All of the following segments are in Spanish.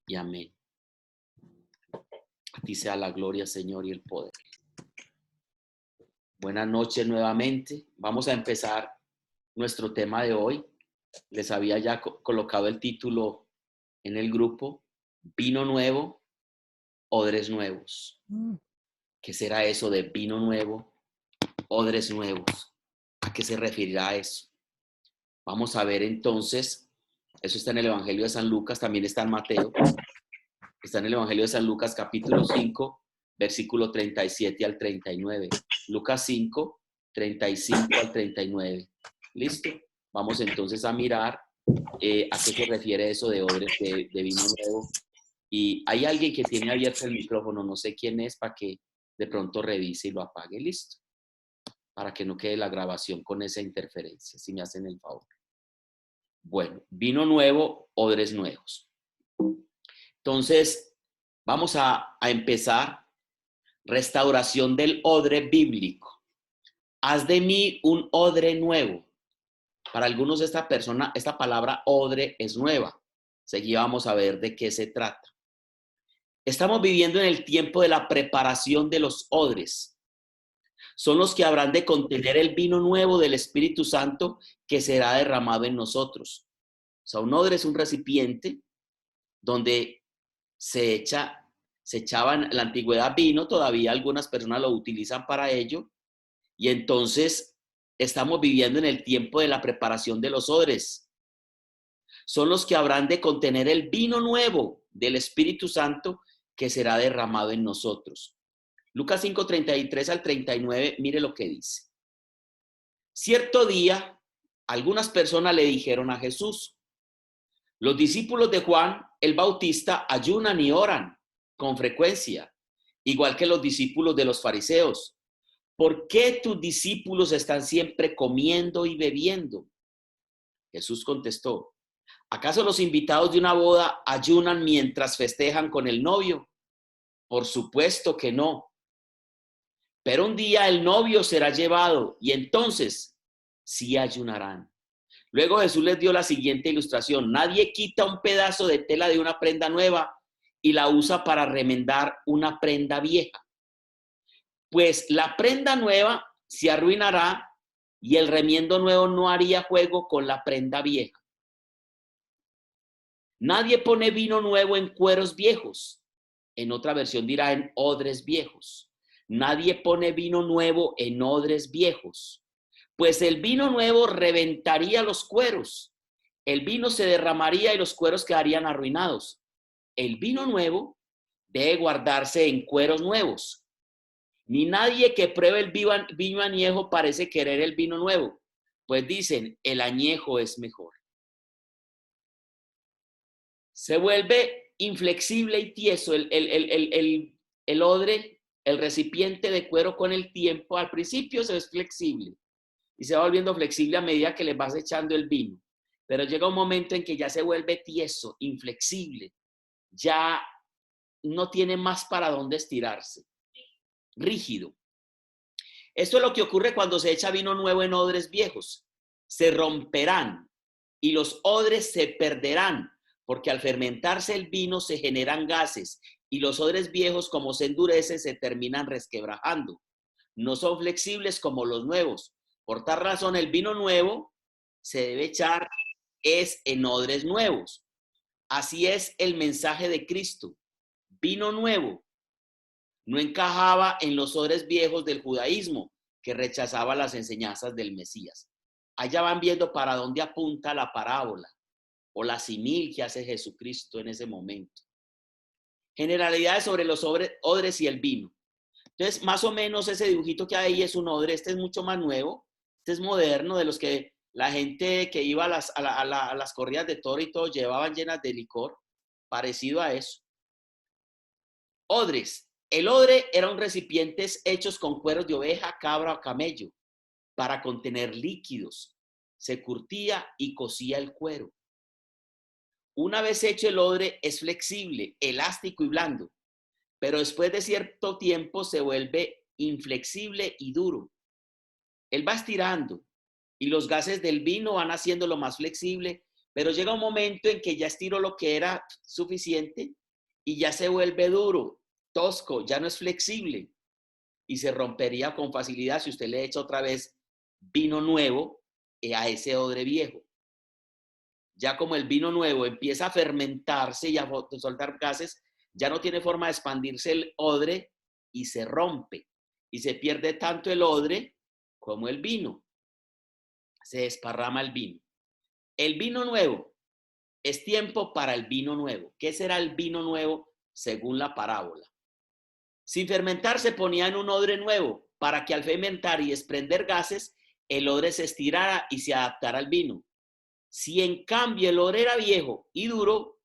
y amén. A ti sea la gloria, Señor, y el poder. Buenas noches nuevamente. Vamos a empezar nuestro tema de hoy. Les había ya colocado el título en el grupo: Vino nuevo, odres nuevos. ¿Qué será eso de vino nuevo, odres nuevos? ¿A qué se referirá eso? Vamos a ver entonces. Eso está en el Evangelio de San Lucas, también está en Mateo. Está en el Evangelio de San Lucas, capítulo 5, versículo 37 al 39. Lucas 5, 35 al 39. ¿Listo? Vamos entonces a mirar a qué se refiere eso de odres de vino nuevo. Y hay alguien que tiene abierto el micrófono, no sé quién es, para que de pronto revise y lo apague. Listo. Para que no quede la grabación con esa interferencia, si me hacen el favor. Bueno, vino nuevo, odres nuevos. Entonces, vamos a empezar. Restauración del odre bíblico. Haz de mí un odre nuevo. Para algunos esta palabra odre es nueva. Seguí vamos a ver de qué se trata. Estamos viviendo en el tiempo de la preparación de los odres. Son los que habrán de contener el vino nuevo del Espíritu Santo que será derramado en nosotros. O sea, un odre es un recipiente donde se echaba en la antigüedad vino, todavía algunas personas lo utilizan para ello, y entonces estamos viviendo en el tiempo de la preparación de los odres. Son los que habrán de contener el vino nuevo del Espíritu Santo que será derramado en nosotros. Lucas 5, 33 al 39, mire lo que dice. Cierto día, algunas personas le dijeron a Jesús: los discípulos de Juan el Bautista ayunan y oran con frecuencia, igual que los discípulos de los fariseos. ¿Por qué tus discípulos están siempre comiendo y bebiendo? Jesús contestó: ¿acaso los invitados de una boda ayunan mientras festejan con el novio? Por supuesto que no. Pero un día el novio será llevado y entonces sí ayunarán. Luego Jesús les dio la siguiente ilustración: nadie quita un pedazo de tela de una prenda nueva y la usa para remendar una prenda vieja. Pues la prenda nueva se arruinará y el remiendo nuevo no haría juego con la prenda vieja. Nadie pone vino nuevo en cueros viejos. En otra versión dirá en odres viejos. Nadie pone vino nuevo en odres viejos, pues el vino nuevo reventaría los cueros. El vino se derramaría y los cueros quedarían arruinados. El vino nuevo debe guardarse en cueros nuevos. Ni nadie que pruebe el vino añejo parece querer el vino nuevo, pues dicen, el añejo es mejor. Se vuelve inflexible y tieso el odre, el recipiente de cuero con el tiempo. Al principio se es flexible y se va volviendo flexible a medida que le vas echando el vino. Pero llega un momento en que ya se vuelve tieso, inflexible, ya no tiene más para dónde estirarse, rígido. Esto es lo que ocurre cuando se echa vino nuevo en odres viejos. Se romperán y los odres se perderán, porque al fermentarse el vino se generan gases y los odres viejos, como se endurecen, se terminan resquebrajando. No son flexibles como los nuevos. Por tal razón, el vino nuevo se debe echar en odres nuevos. Así es el mensaje de Cristo. Vino nuevo no encajaba en los odres viejos del judaísmo, que rechazaba las enseñanzas del Mesías. Allá van viendo para dónde apunta la parábola o la simil que hace Jesucristo en ese momento. Generalidades sobre los odres y el vino. Entonces, más o menos ese dibujito que hay es un odre. Este es mucho más nuevo, este es moderno, de los que la gente que iba a las corridas de toro y todo llevaban llenas de licor, parecido a eso. Odres. El odre eran recipientes hechos con cueros de oveja, cabra o camello para contener líquidos. Se curtía y cocía el cuero. Una vez hecho el odre es flexible, elástico y blando, pero después de cierto tiempo se vuelve inflexible y duro. Él va estirando y los gases del vino van haciéndolo más flexible pero llega un momento en que ya estiró lo que era suficiente y ya se vuelve duro, tosco, ya no es flexible y se rompería con facilidad si usted le echa otra vez vino nuevo a ese odre viejo. Ya como el vino nuevo empieza a fermentarse y a soltar gases, ya no tiene forma de expandirse el odre y se rompe. Y se pierde tanto el odre como el vino. Se desparrama el vino. El vino nuevo, es tiempo para el vino nuevo. ¿Qué será el vino nuevo según la parábola? Sin fermentar se ponía en un odre nuevo para que al fermentar y desprender gases, el odre se estirara y se adaptara al vino. Si en cambio el odre era viejo y duro,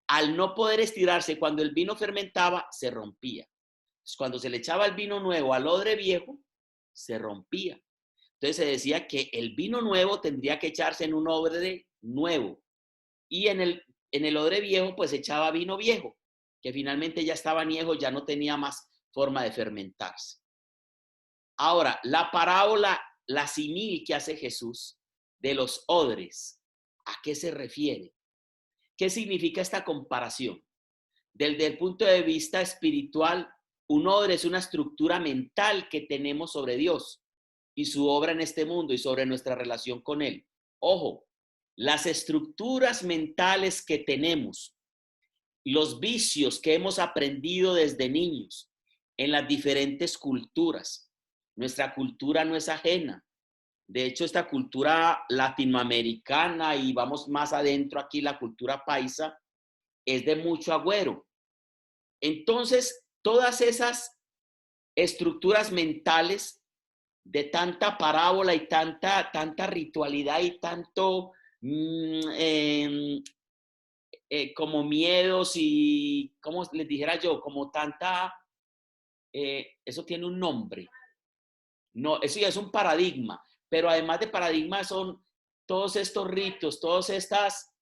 al no poder estirarse cuando el vino fermentaba, se rompía. Entonces, cuando se le echaba el vino nuevo al odre viejo, se rompía. Entonces se decía que el vino nuevo tendría que echarse en un odre nuevo. Y en el odre viejo, pues echaba vino viejo, que finalmente ya estaba añejo, ya no tenía más forma de fermentarse. Ahora, la parábola, la símil que hace Jesús de los odres, ¿a qué se refiere? ¿Qué significa esta comparación? Desde el punto de vista espiritual, un odre es una estructura mental que tenemos sobre Dios y su obra en este mundo y sobre nuestra relación con Él. Ojo, las estructuras mentales que tenemos, los vicios que hemos aprendido desde niños en las diferentes culturas. Nuestra cultura no es ajena. De hecho, esta cultura latinoamericana y vamos más adentro aquí, la cultura paisa, es de mucho agüero. Entonces, todas esas estructuras mentales de tanta parábola y tanta ritualidad y tanto como miedos y, como les dijera yo, como tanta, eso tiene un nombre. No, eso ya es un paradigma, pero además de paradigma son todos estos ritos, todas estas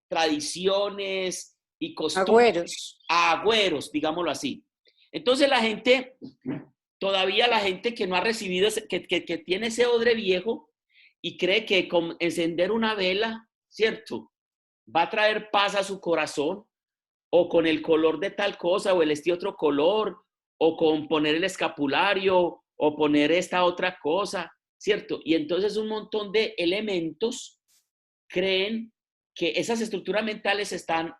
tradiciones y costumbres, agüeros, digámoslo así. Entonces la gente, todavía la gente que no ha recibido, que tiene ese odre viejo y cree que con encender una vela, ¿cierto?, va a traer paz a su corazón, o con el color de tal cosa, o el este otro color, o con poner el escapulario, o poner esta otra cosa, ¿cierto? Y entonces un montón de elementos creen que esas estructuras mentales están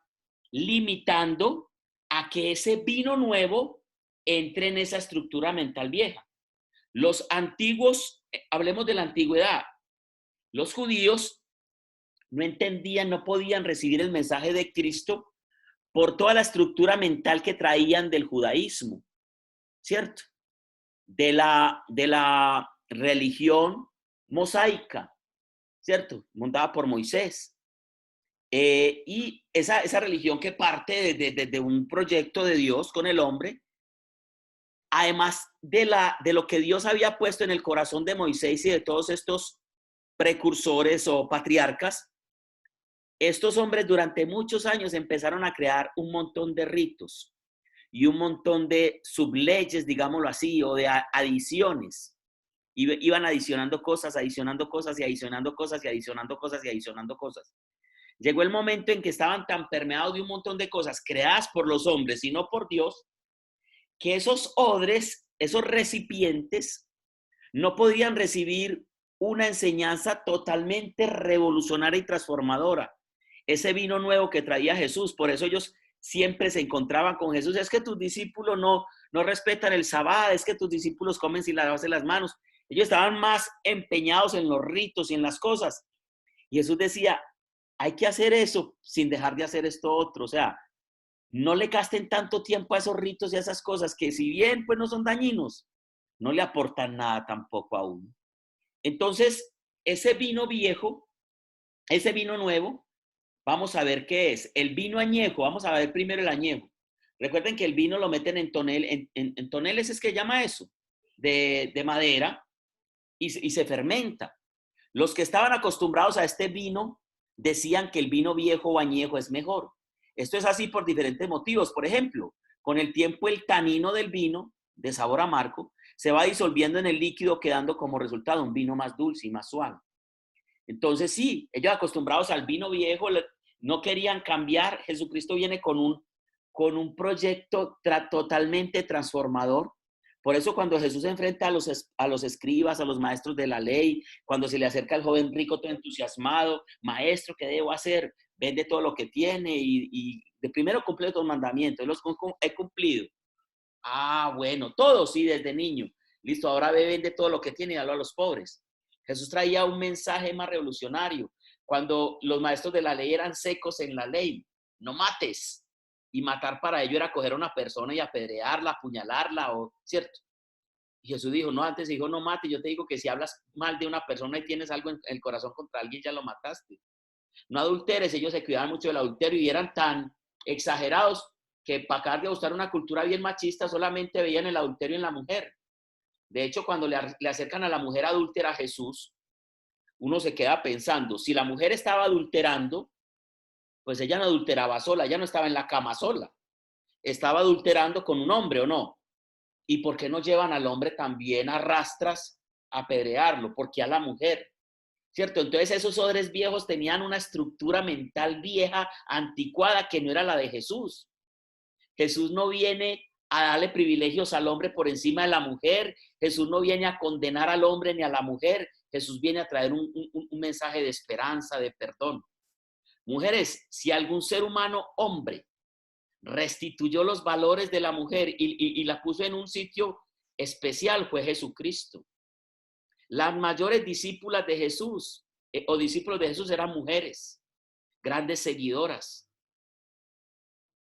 limitando a que ese vino nuevo entre en esa estructura mental vieja. Los antiguos, hablemos de la antigüedad, los judíos no entendían, no podían recibir el mensaje de Cristo por toda la estructura mental que traían del judaísmo, ¿cierto? De la religión mosaica, ¿cierto? Montada por Moisés. Y esa religión que parte de un proyecto de Dios con el hombre, además de lo que Dios había puesto en el corazón de Moisés y de todos estos precursores o patriarcas, estos hombres durante muchos años empezaron a crear un montón de ritos y un montón de subleyes, digámoslo así, o de adiciones. Iban adicionando cosas y adicionando cosas y adicionando cosas y adicionando cosas y adicionando cosas. Llegó el momento en que estaban tan permeados de un montón de cosas creadas por los hombres y no por Dios, que esos odres, esos recipientes, no podían recibir una enseñanza totalmente revolucionaria y transformadora. Ese vino nuevo que traía Jesús, por eso ellos siempre se encontraban con Jesús. Es que tus discípulos no respetan el sabbat, es que tus discípulos comen sin lavarse las manos. Ellos estaban más empeñados en los ritos y en las cosas. Y Jesús decía, hay que hacer eso sin dejar de hacer esto otro. O sea, no le gasten tanto tiempo a esos ritos y a esas cosas que si bien pues no son dañinos, no le aportan nada tampoco a uno. Entonces, ese vino viejo, ese vino nuevo, vamos a ver qué es. El vino añejo, vamos a ver primero el añejo. Recuerden que el vino lo meten en toneles, es que llama eso, de madera, y se fermenta. Los que estaban acostumbrados a este vino decían que el vino viejo o añejo es mejor. Esto es así por diferentes motivos. Por ejemplo, con el tiempo el tanino del vino, de sabor amargo, se va disolviendo en el líquido, quedando como resultado un vino más dulce y más suave. Entonces sí, ellos acostumbrados al vino viejo, no querían cambiar. Jesucristo viene con un proyecto totalmente transformador. Por eso cuando Jesús se enfrenta a los escribas, a los maestros de la ley, cuando se le acerca al joven rico todo entusiasmado, maestro, ¿qué debo hacer? Vende todo lo que tiene y de primero cumple los mandamientos. Los he cumplido. Ah, bueno, todo sí, desde niño. Listo, ahora ve, vende todo lo que tiene y dalo a los pobres. Jesús traía un mensaje más revolucionario. Cuando los maestros de la ley eran secos en la ley, no mates. Y matar para ello era coger a una persona y apedrearla, apuñalarla, ¿cierto? Y Jesús dijo, no, antes dijo, no mates. Yo te digo que si hablas mal de una persona y tienes algo en el corazón contra alguien, ya lo mataste. No adulteres, ellos se cuidaban mucho del adulterio y eran tan exagerados que para acabar de gustar una cultura bien machista solamente veían el adulterio en la mujer. De hecho, cuando le acercan a la mujer adúltera a Jesús, uno se queda pensando, si la mujer estaba adulterando, pues ella no adulteraba sola, ella no estaba en la cama sola, estaba adulterando con un hombre, ¿o no? ¿Y por qué no llevan al hombre también a rastras a apedrearlo? ¿Por qué a la mujer? ¿Cierto? Entonces esos odres viejos tenían una estructura mental vieja, anticuada, que no era la de Jesús. Jesús no viene a darle privilegios al hombre por encima de la mujer. Jesús no viene a condenar al hombre ni a la mujer. Jesús viene a traer un mensaje de esperanza, de perdón. Mujeres, si algún ser humano, hombre, restituyó los valores de la mujer y la puso en un sitio especial, fue Jesucristo. Las mayores discípulas de Jesús o discípulos de Jesús eran mujeres, grandes seguidoras.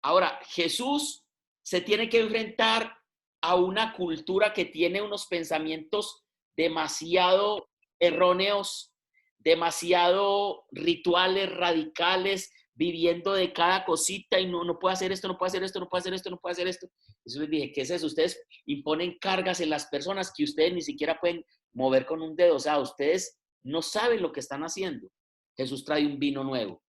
Ahora, Jesús se tiene que enfrentar a una cultura que tiene unos pensamientos demasiado erróneos, demasiado rituales radicales, viviendo de cada cosita y no puede hacer esto, no puede hacer esto, no puede hacer esto, no puede hacer esto. Eso les dije, ¿qué es eso? Ustedes imponen cargas en las personas que ustedes ni siquiera pueden mover con un dedo. O sea, ustedes no saben lo que están haciendo. Jesús trae un vino nuevo.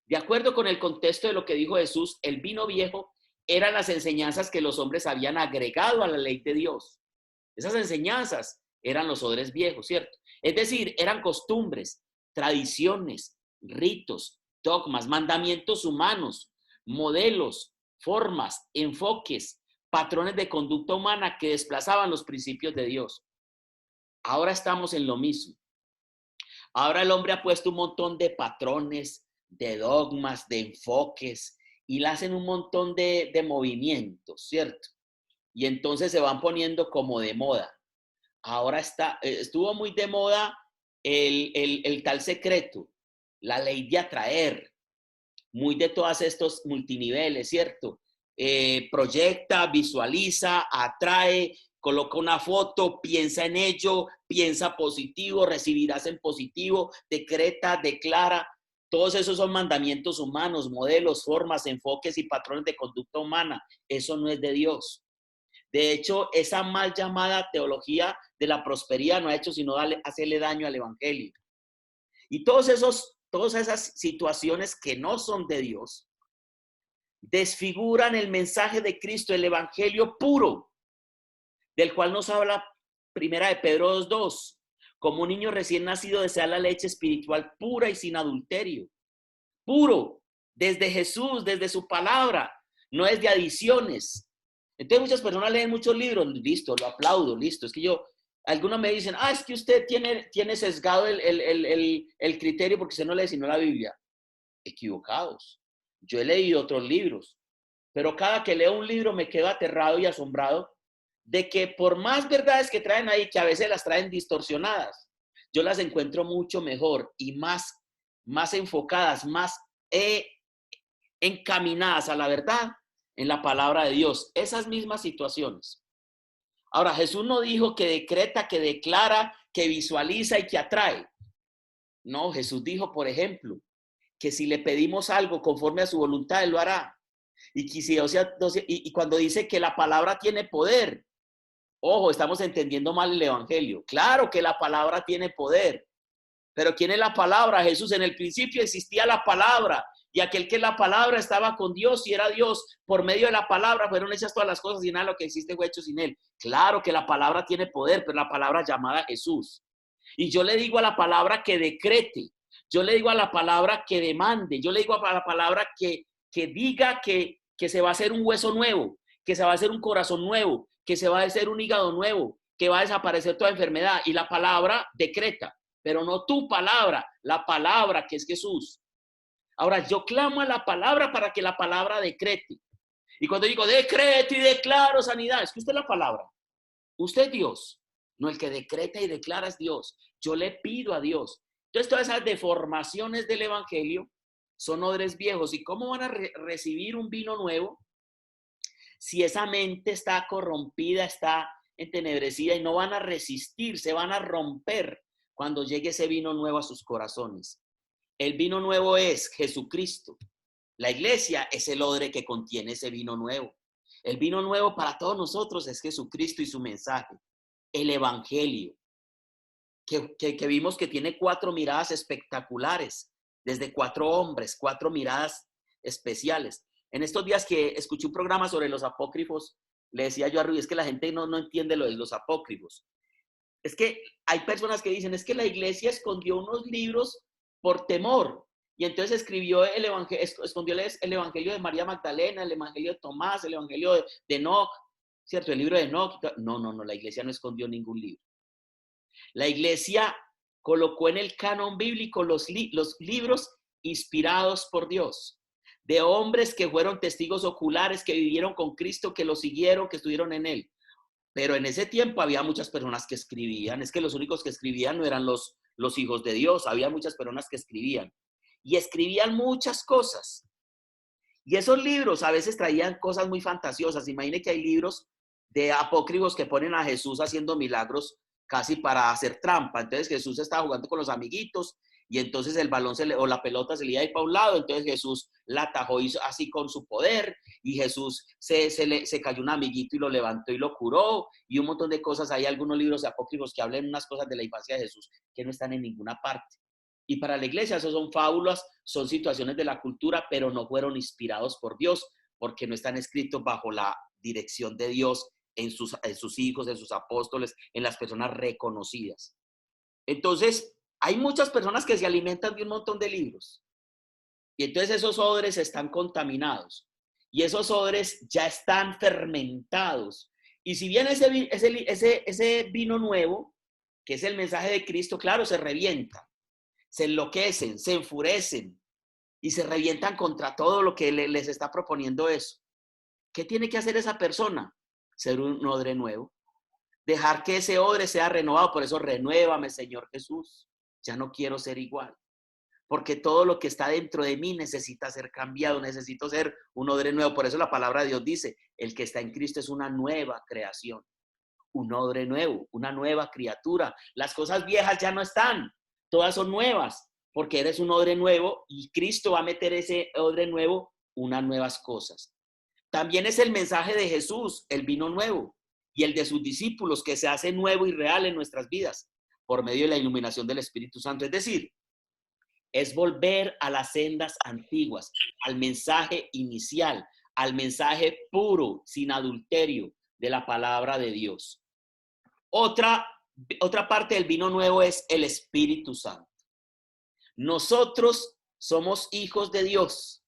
De acuerdo con el contexto de lo que dijo Jesús, el vino viejo eran las enseñanzas que los hombres habían agregado a la ley de Dios. Esas enseñanzas eran los odres viejos, ¿cierto? Es decir, eran costumbres, tradiciones, ritos, dogmas, mandamientos humanos, modelos, formas, enfoques, patrones de conducta humana que desplazaban los principios de Dios. Ahora estamos en lo mismo. Ahora el hombre ha puesto un montón de patrones, de dogmas, de enfoques, y le hacen un montón de movimientos, ¿cierto? Y entonces se van poniendo como de moda. Ahora estuvo muy de moda el tal secreto, la ley de atraer, muy de todos estos multiniveles, ¿cierto? Proyecta, visualiza, atrae, coloca una foto, piensa en ello, piensa positivo, recibirás en positivo, decreta, declara. Todos esos son mandamientos humanos, modelos, formas, enfoques y patrones de conducta humana. Eso no es de Dios. De hecho, esa mal llamada teología de la prosperidad no ha hecho sino hacerle daño al evangelio. Y todas esas situaciones que no son de Dios desfiguran el mensaje de Cristo, el evangelio puro, del cual nos habla primera de Pedro 2:2. Como un niño recién nacido desea la leche espiritual pura y sin adulterio. Puro, desde Jesús, desde su palabra, no es de adiciones. Entonces muchas personas leen muchos libros, listo, lo aplaudo, listo. Es que algunos me dicen, es que usted tiene sesgado el criterio porque usted no lee sino la Biblia. Equivocados. Yo he leído otros libros, pero cada que leo un libro me quedo aterrado y asombrado de que por más verdades que traen ahí, que a veces las traen distorsionadas, yo las encuentro mucho mejor y más enfocadas, más encaminadas a la verdad en la palabra de Dios. Esas mismas situaciones. Ahora, Jesús no dijo que decreta, que declara, que visualiza y que atrae. No, Jesús dijo, por ejemplo, que si le pedimos algo conforme a su voluntad, Él lo hará. Y cuando dice que la palabra tiene poder, ojo, estamos entendiendo mal el evangelio. Claro que la palabra tiene poder, pero ¿quién es la palabra? Jesús. En el principio existía la palabra, y aquel que es la palabra estaba con Dios y era Dios. Por medio de la palabra fueron hechas todas las cosas y nada de lo que existe fue hecho sin Él. Claro que la palabra tiene poder, pero la palabra llamada Jesús. Y yo le digo a la palabra que decrete, Yo le digo a la palabra que demande. Yo le digo a la palabra que diga que se va a hacer un hueso nuevo, que se va a hacer un corazón nuevo, que se va a hacer un hígado nuevo, que va a desaparecer toda enfermedad. Y la palabra decreta, pero no tu palabra, la palabra que es Jesús. Ahora, yo clamo a la palabra para que la palabra decrete. Y cuando digo decreto y declaro sanidad, es que usted es la palabra. Usted es Dios. No, el que decreta y declara es Dios. Yo le pido a Dios. Entonces, todas esas deformaciones del evangelio son odres viejos. ¿Y cómo van a recibir un vino nuevo si esa mente está corrompida, está entenebrecida y no van a resistir, se van a romper cuando llegue ese vino nuevo a sus corazones? El vino nuevo es Jesucristo. La iglesia es el odre que contiene ese vino nuevo. El vino nuevo para todos nosotros es Jesucristo y su mensaje, el evangelio, que vimos que tiene 4 miradas espectaculares, desde 4 hombres, 4 miradas especiales. En estos días que escuché un programa sobre los apócrifos, le decía yo a Rui, es que la gente no entiende lo de los apócrifos. Es que hay personas que dicen, es que la iglesia escondió unos libros por temor. Y entonces escribió escondió el evangelio de María Magdalena, el evangelio de Tomás, el evangelio de Enoc, ¿cierto? El libro de Enoc. No, la iglesia no escondió ningún libro. La iglesia colocó en el canon bíblico los libros inspirados por Dios, de hombres que fueron testigos oculares, que vivieron con Cristo, que lo siguieron, que estuvieron en él. Pero en ese tiempo había muchas personas que escribían. Es que los únicos que escribían no eran los hijos de Dios. Había muchas personas que escribían. Y escribían muchas cosas. Y esos libros a veces traían cosas muy fantasiosas. Imagine que hay libros de apócrifos que ponen a Jesús haciendo milagros casi para hacer trampa. Entonces Jesús estaba jugando con los amiguitos y entonces el balón o la pelota se le iba a ir para un lado, entonces Jesús la atajó así con su poder y Jesús se cayó un amiguito y lo levantó y lo curó y un montón de cosas. Hay algunos libros apócrifos que hablan unas cosas de la infancia de Jesús que no están en ninguna parte. Y para la iglesia eso son fábulas, son situaciones de la cultura, pero no fueron inspirados por Dios porque no están escritos bajo la dirección de Dios en sus hijos, en sus apóstoles, en las personas reconocidas. Entonces, hay muchas personas que se alimentan de un montón de libros. Y entonces esos odres están contaminados. Y esos odres ya están fermentados. Y si bien ese vino nuevo, que es el mensaje de Cristo, claro, se revienta. Se enloquecen, se enfurecen y se revientan contra todo lo que les está proponiendo eso. ¿Qué tiene que hacer esa persona? Ser un odre nuevo. Dejar que ese odre sea renovado. Por eso, renuévame, Señor Jesús. Ya no quiero ser igual. Porque todo lo que está dentro de mí necesita ser cambiado. Necesito ser un odre nuevo. Por eso la palabra de Dios dice, el que está en Cristo es una nueva creación. Un odre nuevo, una nueva criatura. Las cosas viejas ya no están. Todas son nuevas. Porque eres un odre nuevo y Cristo va a meter ese odre nuevo unas nuevas cosas. También es el mensaje de Jesús, el vino nuevo, y el de sus discípulos, que se hace nuevo y real en nuestras vidas por medio de la iluminación del Espíritu Santo. Es decir, es volver a las sendas antiguas, al mensaje inicial, al mensaje puro, sin adulterio de la palabra de Dios. Otra parte del vino nuevo es el Espíritu Santo. Nosotros somos hijos de Dios,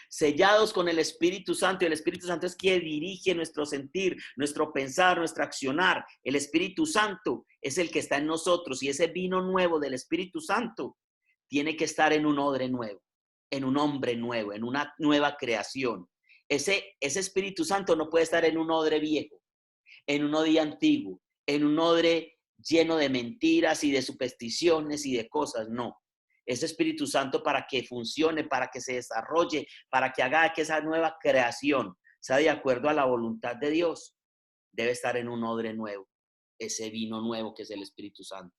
sellados con el Espíritu Santo, y el Espíritu Santo es quien dirige nuestro sentir, nuestro pensar, nuestro accionar. El Espíritu Santo es el que está en nosotros, y ese vino nuevo del Espíritu Santo tiene que estar en un odre nuevo, en un hombre nuevo, en una nueva creación. Ese Espíritu Santo no puede estar en un odre viejo, en un odre antiguo, en un odre lleno de mentiras y de supersticiones y de cosas, no. Ese Espíritu Santo, para que funcione, para que se desarrolle, para que haga que esa nueva creación sea de acuerdo a la voluntad de Dios, debe estar en un odre nuevo, ese vino nuevo que es el Espíritu Santo.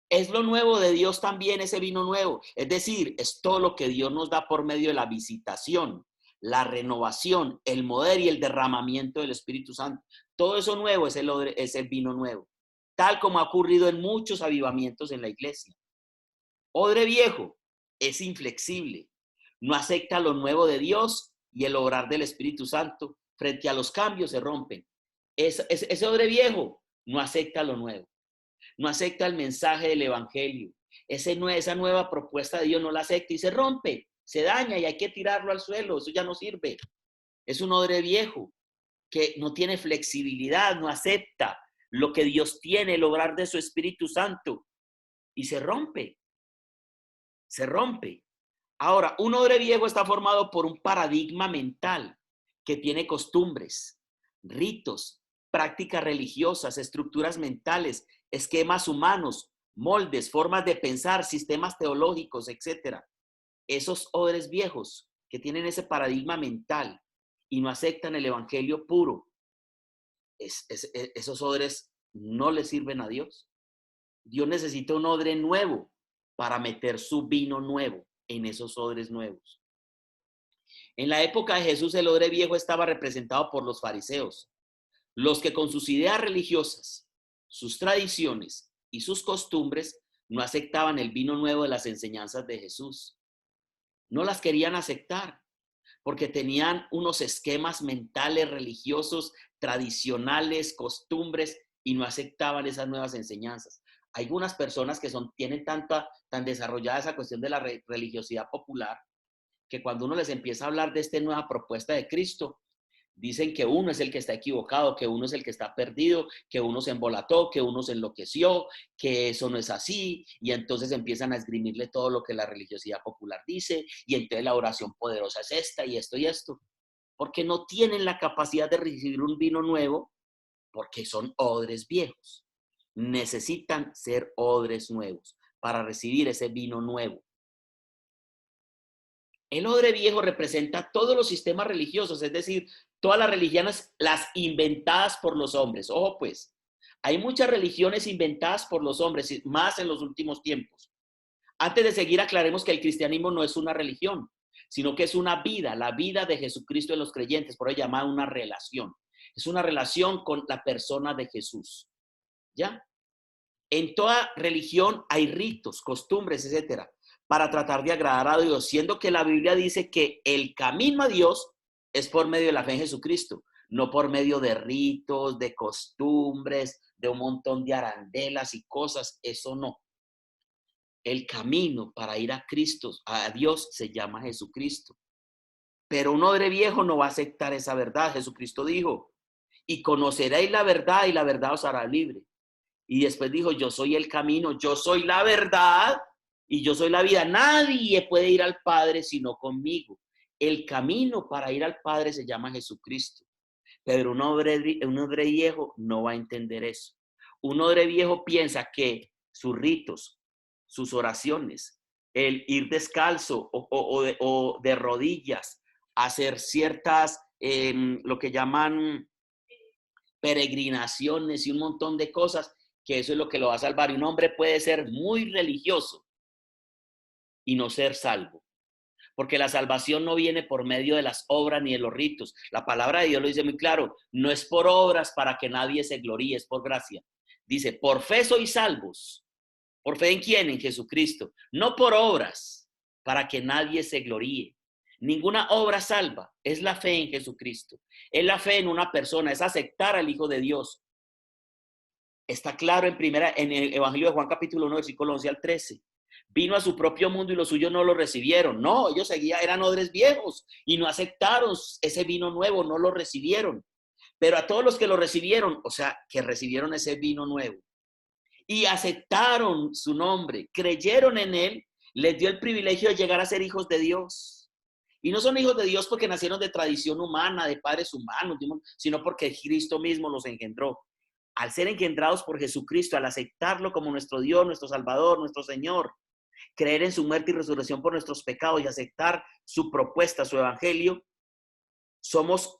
Es lo nuevo de Dios también, ese vino nuevo. Es decir, es todo lo que Dios nos da por medio de la visitación, la renovación, el poder y el derramamiento del Espíritu Santo. Todo eso nuevo es el vino nuevo, tal como ha ocurrido en muchos avivamientos en la iglesia. Odre viejo es inflexible, no acepta lo nuevo de Dios y el obrar del Espíritu Santo. Frente a los cambios se rompen. Ese odre viejo no acepta lo nuevo, no acepta el mensaje del evangelio. Esa nueva propuesta de Dios no la acepta y se rompe, se daña y hay que tirarlo al suelo, eso ya no sirve. Es un odre viejo que no tiene flexibilidad, no acepta lo que Dios tiene, el obrar de su Espíritu Santo y se rompe, se rompe. Ahora, un odre viejo está formado por un paradigma mental que tiene costumbres, ritos, prácticas religiosas, estructuras mentales, esquemas humanos, moldes, formas de pensar, sistemas teológicos, etcétera. Esos odres viejos que tienen ese paradigma mental y no aceptan el evangelio puro, esos odres no le sirven a Dios. Dios necesita un odre nuevo para meter su vino nuevo en esos odres nuevos. En la época de Jesús, el odre viejo estaba representado por los fariseos, los que con sus ideas religiosas, sus tradiciones y sus costumbres no aceptaban el vino nuevo de las enseñanzas de Jesús. No las querían aceptar porque tenían unos esquemas mentales religiosos, tradicionales, costumbres y no aceptaban esas nuevas enseñanzas. Hay algunas personas que tienen tan desarrollada esa cuestión de la religiosidad popular que cuando uno les empieza a hablar de esta nueva propuesta de Cristo, dicen que uno es el que está equivocado, que uno es el que está perdido, que uno se embolató, que uno se enloqueció, que eso no es así, y entonces empiezan a esgrimirle todo lo que la religiosidad popular dice, y entonces la oración poderosa es esta, y esto, porque no tienen la capacidad de recibir un vino nuevo, porque son odres viejos. Necesitan ser odres nuevos para recibir ese vino nuevo. El odre viejo representa todos los sistemas religiosos, es decir, todas las religiones, las inventadas por los hombres. Ojo pues, hay muchas religiones inventadas por los hombres, más en los últimos tiempos. Antes de seguir, aclaremos que el cristianismo no es una religión, sino que es una vida, la vida de Jesucristo en los creyentes, por eso llamada una relación. Es una relación con la persona de Jesús. ¿Ya? En toda religión hay ritos, costumbres, etcétera, para tratar de agradar a Dios, siendo que la Biblia dice que el camino a Dios es por medio de la fe en Jesucristo, no por medio de ritos, de costumbres, de un montón de arandelas y cosas, eso no. El camino para ir a Cristo, a Dios, se llama Jesucristo. Pero un odre viejo no va a aceptar esa verdad. Jesucristo dijo, y conoceréis la verdad y la verdad os hará libre. Y después dijo, yo soy el camino, yo soy la verdad y yo soy la vida. Nadie puede ir al Padre sino conmigo. El camino para ir al Padre se llama Jesucristo. Pero un odre viejo no va a entender eso. Un odre viejo piensa que sus ritos, sus oraciones, el ir descalzo o de rodillas, hacer ciertas, lo que llaman peregrinaciones y un montón de cosas, que eso es lo que lo va a salvar. Y un hombre puede ser muy religioso y no ser salvo. Porque la salvación no viene por medio de las obras ni de los ritos. La palabra de Dios lo dice muy claro. No es por obras para que nadie se gloríe, es por gracia. Dice, por fe sois salvos. ¿Por fe en quién? En Jesucristo. No por obras para que nadie se gloríe. Ninguna obra salva. Es la fe en Jesucristo. Es la fe en una persona. Es aceptar al Hijo de Dios. Está claro en el Evangelio de Juan capítulo 1, versículo 11 al 13. Vino a su propio mundo y los suyos no lo recibieron. No, ellos eran odres viejos y no aceptaron ese vino nuevo, no lo recibieron. Pero a todos los que lo recibieron, o sea, que recibieron ese vino nuevo y aceptaron su nombre, creyeron en él, les dio el privilegio de llegar a ser hijos de Dios. Y no son hijos de Dios porque nacieron de tradición humana, de padres humanos, sino porque Cristo mismo los engendró. Al ser engendrados por Jesucristo, al aceptarlo como nuestro Dios, nuestro Salvador, nuestro Señor, creer en su muerte y resurrección por nuestros pecados y aceptar su propuesta, su evangelio, somos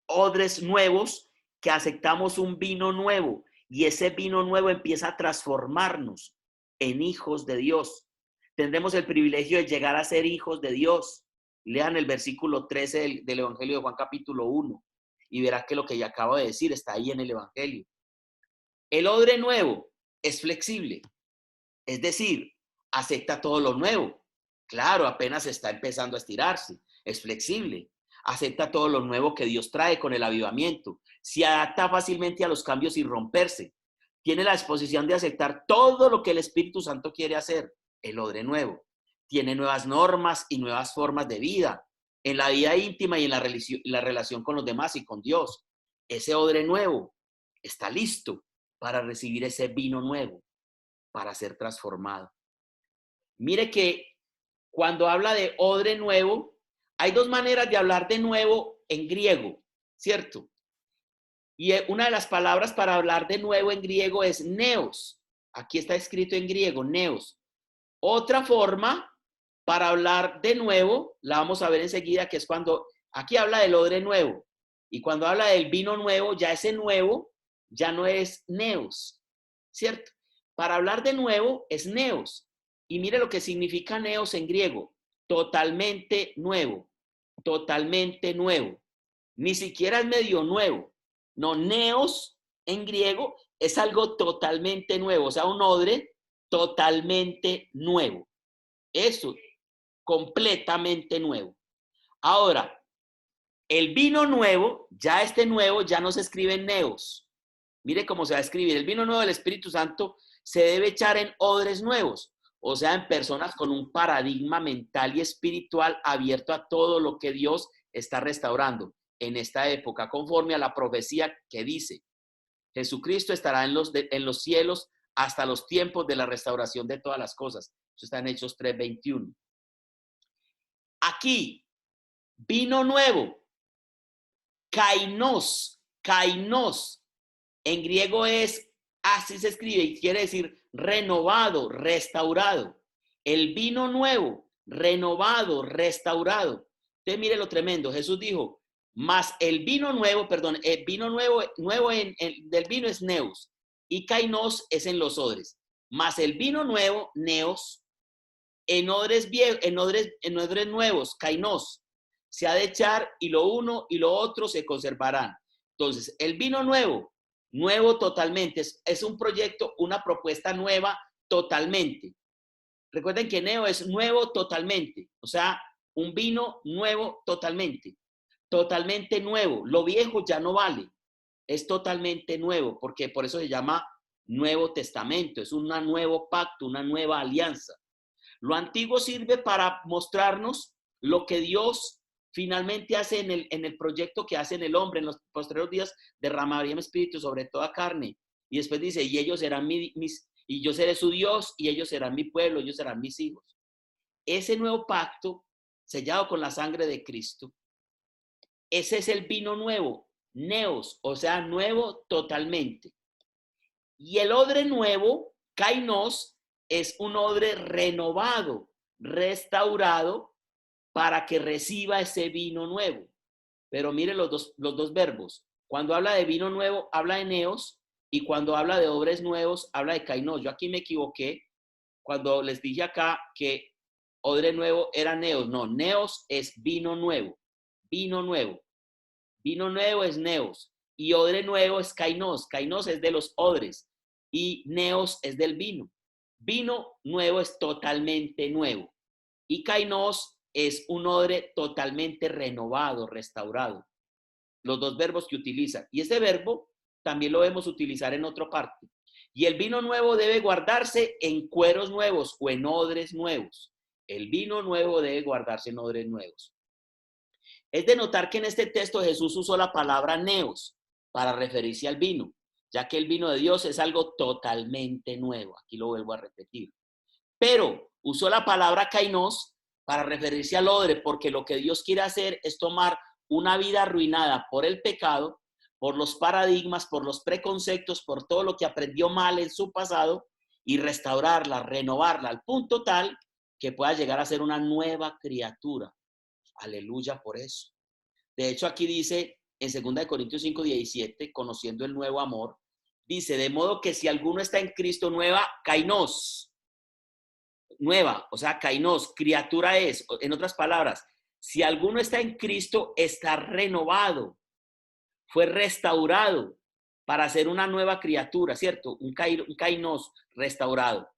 odres nuevos que aceptamos un vino nuevo y ese vino nuevo empieza a transformarnos en hijos de Dios. Tendremos el privilegio de llegar a ser hijos de Dios. Lean el versículo 13 del Evangelio de Juan capítulo 1 y verá que lo que ya acabo de decir está ahí en el Evangelio. El odre nuevo es flexible, es decir, acepta todo lo nuevo. Claro, apenas está empezando a estirarse, es flexible. Acepta todo lo nuevo que Dios trae con el avivamiento. Se adapta fácilmente a los cambios sin romperse. tiene la disposición de aceptar todo lo que el Espíritu Santo quiere hacer, el odre nuevo. Tiene nuevas normas y nuevas formas de vida, en la vida íntima y en la relación con los demás y con Dios. Ese odre nuevo está listo para recibir ese vino nuevo, para ser transformado. Mire que cuando habla de odre nuevo, hay dos maneras de hablar de nuevo en griego, ¿cierto? Y una de las palabras para hablar de nuevo en griego es neos. Aquí está escrito en griego, neos. Otra forma para hablar de nuevo, la vamos a ver enseguida, que es cuando aquí habla del odre nuevo. Y cuando habla del vino nuevo, ya ese nuevo ya no es neos, ¿cierto? Para hablar de nuevo es neos. Y mire lo que significa neos en griego. Totalmente nuevo. Totalmente nuevo. Ni siquiera es medio nuevo. No, neos en griego es algo totalmente nuevo. O sea, un odre totalmente nuevo. Eso, completamente nuevo. Ahora, el vino nuevo, ya este nuevo, ya no se escribe en neos. Mire cómo se va a escribir. El vino nuevo del Espíritu Santo se debe echar en odres nuevos, o sea, en personas con un paradigma mental y espiritual abierto a todo lo que Dios está restaurando en esta época, conforme a la profecía que dice: Jesucristo estará en los cielos hasta los tiempos de la restauración de todas las cosas. Eso está en Hechos 3:21. Aquí, vino nuevo, kainos, kainos. En griego es, así se escribe, y quiere decir renovado, restaurado. El vino nuevo, renovado, restaurado. Entonces mire lo tremendo. Jesús dijo, más el vino nuevo, perdón, el vino nuevo del vino es neos, y kainos es en los odres. Más el vino nuevo, neos, en odres nuevos, kainos, se ha de echar, y lo uno y lo otro se conservarán. Entonces, el vino nuevo, nuevo totalmente, es un proyecto, una propuesta nueva totalmente. Recuerden que neo es nuevo totalmente, o sea, un vino nuevo totalmente, totalmente nuevo. Lo viejo ya no vale, es totalmente nuevo, porque por eso se llama Nuevo Testamento, es un nuevo pacto, una nueva alianza. Lo antiguo sirve para mostrarnos lo que Dios finalmente hace en el proyecto que hace en el hombre. En los posteriores días derramaría mi espíritu sobre toda carne. Y después dice, y ellos serán y yo seré su Dios, y ellos serán mi pueblo, ellos serán mis hijos. Ese nuevo pacto, sellado con la sangre de Cristo, ese es el vino nuevo, neos, o sea, nuevo totalmente. Y el odre nuevo, kainos, es un odre renovado, restaurado, para que reciba ese vino nuevo. Pero mire los dos verbos. Cuando habla de vino nuevo, habla de neos, y cuando habla de odres nuevos, habla de kainos. Yo aquí me equivoqué cuando les dije acá que odre nuevo era neos. No, neos es vino nuevo. Vino nuevo. Vino nuevo es neos. Y odre nuevo es kainos. Kainos es de los odres. Y neos es del vino. Vino nuevo es totalmente nuevo. Y kainos es un odre totalmente renovado, restaurado. Los dos verbos que utiliza. Y ese verbo también lo debemos utilizar en otra parte. Y el vino nuevo debe guardarse en cueros nuevos o en odres nuevos. El vino nuevo debe guardarse en odres nuevos. Es de notar que en este texto Jesús usó la palabra neos para referirse al vino, ya que el vino de Dios es algo totalmente nuevo. Aquí lo vuelvo a repetir. Pero usó la palabra kainos para referirse al odre, porque lo que Dios quiere hacer es tomar una vida arruinada por el pecado, por los paradigmas, por los preconceptos, por todo lo que aprendió mal en su pasado, y restaurarla, renovarla al punto tal que pueda llegar a ser una nueva criatura. Aleluya por eso. De hecho, aquí dice en 2 Corintios 5:17, conociendo el nuevo amor, dice, de modo que si alguno está en Cristo, nueva kainos, nueva, o sea, kainos, criatura es. En otras palabras, si alguno está en Cristo, está renovado, fue restaurado para ser una nueva criatura, ¿cierto? Un kainos restaurado.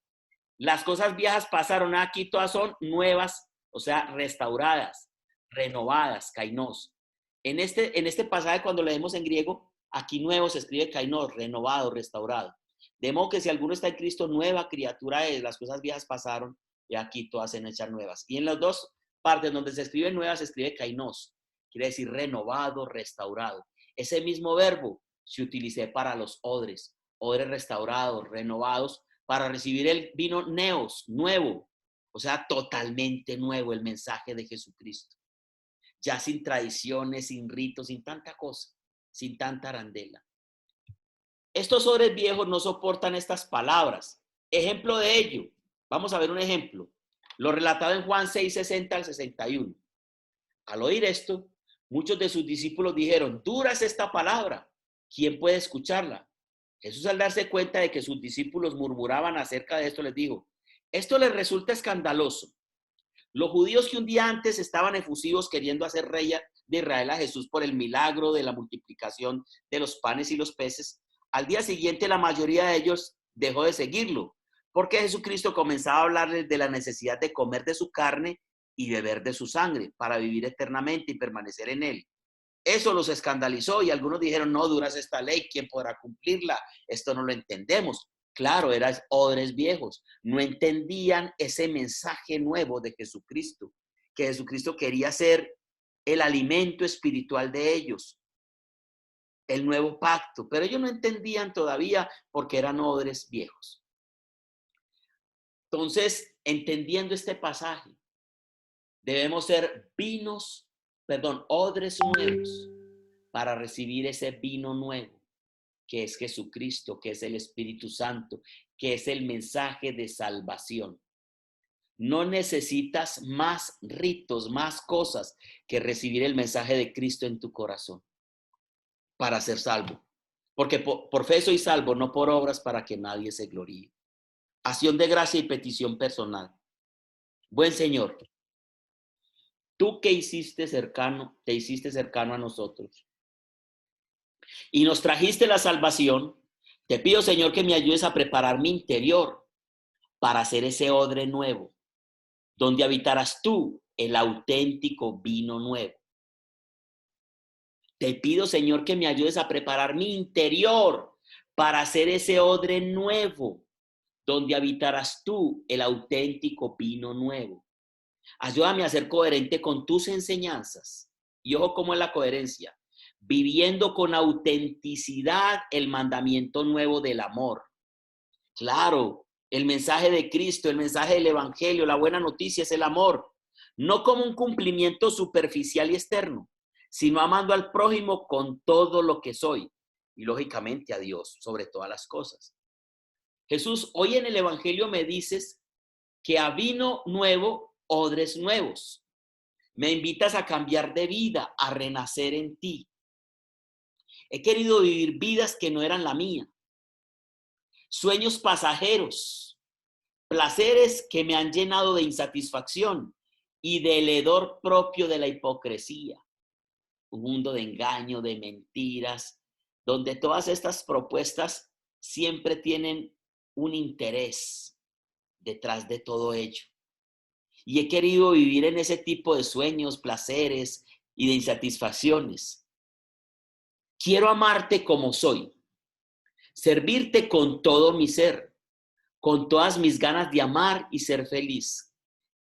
Las cosas viejas pasaron, aquí todas son nuevas, o sea, restauradas, renovadas, kainos. En este pasaje, cuando leemos en griego, aquí nuevo se escribe kainos, renovado, restaurado. De modo que si alguno está en Cristo, nueva criatura es, las cosas viejas pasaron y aquí todas se han hecho nuevas. Y en las dos partes donde se escribe nuevas, se escribe kainos, quiere decir renovado, restaurado. Ese mismo verbo se utilicé para los odres restaurados, renovados, para recibir el vino neos, nuevo, o sea, totalmente nuevo, el mensaje de Jesucristo. Ya sin tradiciones, sin ritos, sin tanta cosa, sin tanta arandela. Estos odres viejos no soportan estas palabras. Ejemplo de ello, vamos a ver un ejemplo. Lo relatado en Juan 6, 60 al 61. Al oír esto, muchos de sus discípulos dijeron, dura es esta palabra, ¿quién puede escucharla? Jesús, al darse cuenta de que sus discípulos murmuraban acerca de esto, les dijo, esto les resulta escandaloso. Los judíos que un día antes estaban efusivos queriendo hacer rey de Israel a Jesús por el milagro de la multiplicación de los panes y los peces, al día siguiente la mayoría de ellos dejó de seguirlo, porque Jesucristo comenzaba a hablarles de la necesidad de comer de su carne y beber de su sangre para vivir eternamente y permanecer en él. Eso los escandalizó y algunos dijeron, no, duras esta ley, ¿quién podrá cumplirla? Esto no lo entendemos. Claro, eran odres viejos, no entendían ese mensaje nuevo de Jesucristo, que Jesucristo quería ser el alimento espiritual de ellos, el nuevo pacto, pero ellos no entendían todavía porque eran odres viejos. Entonces, entendiendo este pasaje, debemos ser odres nuevos para recibir ese vino nuevo, que es Jesucristo, que es el Espíritu Santo, que es el mensaje de salvación. No necesitas más ritos, más cosas que recibir el mensaje de Cristo en tu corazón para ser salvo. Porque por fe soy salvo, no por obras para que nadie se gloríe. Acción de gracia y petición personal. Buen Señor, tú que te hiciste cercano a nosotros y nos trajiste la salvación, te pido, Señor, que me ayudes a preparar mi interior para hacer ese odre nuevo, donde habitarás tú, el auténtico vino nuevo. Te pido, Señor, que me ayudes a preparar mi interior para hacer ese odre nuevo, donde habitarás tú, el auténtico vino nuevo. Ayúdame a ser coherente con tus enseñanzas. Y ojo, ¿cómo es la coherencia? Viviendo con autenticidad el mandamiento nuevo del amor. Claro, el mensaje de Cristo, el mensaje del Evangelio, la buena noticia es el amor. No como un cumplimiento superficial y externo, sino amando al prójimo con todo lo que soy. Y lógicamente a Dios sobre todas las cosas. Jesús, hoy en el Evangelio me dices que a vino nuevo, odres nuevos. Me invitas a cambiar de vida, a renacer en ti. He querido vivir vidas que no eran la mía. Sueños pasajeros, placeres que me han llenado de insatisfacción y del hedor propio de la hipocresía. Un mundo de engaño, de mentiras, donde todas estas propuestas siempre tienen un interés detrás de todo ello. Y he querido vivir en ese tipo de sueños, placeres y de insatisfacciones. Quiero amarte como soy, servirte con todo mi ser, con todas mis ganas de amar y ser feliz.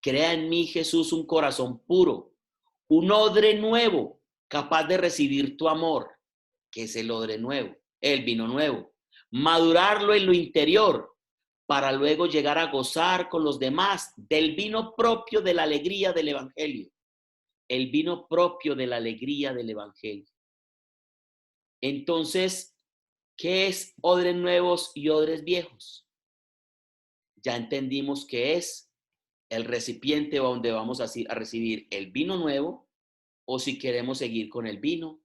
Crea en mí, Jesús, un corazón puro, un odre nuevo, capaz de recibir tu amor, que es el odre nuevo, el vino nuevo. Madurarlo en lo interior, para luego llegar a gozar con los demás del vino propio de la alegría del Evangelio. El vino propio de la alegría del Evangelio. Entonces, ¿qué es odres nuevos y odres viejos? Ya entendimos que es el recipiente donde vamos a recibir el vino nuevo, o si queremos seguir con el vino